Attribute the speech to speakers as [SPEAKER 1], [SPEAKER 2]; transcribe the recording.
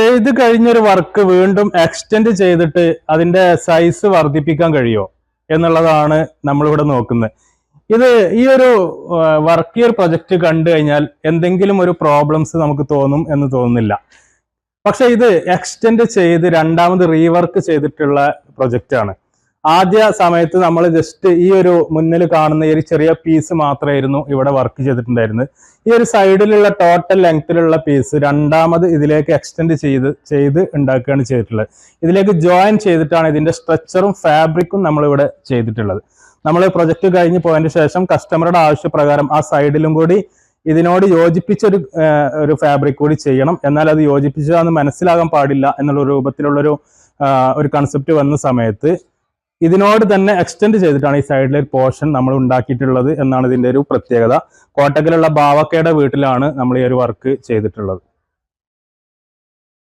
[SPEAKER 1] ചെയ്ത് കഴിഞ്ഞൊരു വർക്ക് വീണ്ടും എക്സ്റ്റെൻഡ് ചെയ്തിട്ട് അതിന്റെ സൈസ് വർദ്ധിപ്പിക്കാൻ കഴിയുമോ എന്നുള്ളതാണ് നമ്മളിവിടെ നോക്കുന്നത്. ഇത് ഈ ഒരു വർക്ക് ഇയർ പ്രൊജക്ട് കണ്ടു കഴിഞ്ഞാൽ എന്തെങ്കിലും ഒരു പ്രോബ്ലംസ് നമുക്ക് തോന്നും എന്ന് തോന്നുന്നില്ല. പക്ഷെ ഇത് എക്സ്റ്റെൻഡ് ചെയ്ത് രണ്ടാമത് റീവർക്ക് ചെയ്തിട്ടുള്ള പ്രൊജക്റ്റ് ആണ്. ആദ്യ സമയത്ത് നമ്മൾ ജസ്റ്റ് ഈ ഒരു മുന്നിൽ കാണുന്ന ഈ ഒരു ചെറിയ പീസ് മാത്രമായിരുന്നു ഇവിടെ വർക്ക് ചെയ്തിട്ടുണ്ടായിരുന്നത്. ഈ ഒരു സൈഡിലുള്ള ടോട്ടൽ ലെങ്ത്തിലുള്ള പീസ് രണ്ടാമത് ഇതിലേക്ക് എക്സ്റ്റെൻഡ് ചെയ്ത് ഉണ്ടാക്കുകയാണ് ചെയ്തിട്ടുള്ളത്. ഇതിലേക്ക് ജോയിൻ ചെയ്തിട്ടാണ് ഇതിന്റെ സ്ട്രക്ചറും ഫാബ്രിക്കും നമ്മളിവിടെ ചെയ്തിട്ടുള്ളത്. നമ്മൾ പ്രൊജക്ട് കഴിഞ്ഞ് പോയതിന് ശേഷം കസ്റ്റമറുടെ ആവശ്യപ്രകാരം ആ സൈഡിലും കൂടി ഇതിനോട് യോജിപ്പിച്ചൊരു ഒരു ഫാബ്രിക് കൂടി ചെയ്യണം. എന്നാൽ അത് യോജിപ്പിച്ചതാണെന്ന് മനസ്സിലാകാൻ പാടില്ല എന്നുള്ള രൂപത്തിലുള്ളൊരു ഒരു കൺസെപ്റ്റ് വന്ന സമയത്ത് ഇതിനോട് തന്നെ എക്സ്റ്റെൻഡ് ചെയ്തിട്ടാണ് ഈ സൈഡിലെ ഒരു പോർഷൻ നമ്മൾ ഉണ്ടാക്കിയിട്ടുള്ളത് എന്നാണ് ഇതിന്റെ ഒരു പ്രത്യേകത. കോട്ടക്കലുള്ള ബാവക്കയുടെ വീട്ടിലാണ് നമ്മൾ ഈ ഒരു വർക്ക് ചെയ്തിട്ടുള്ളത്.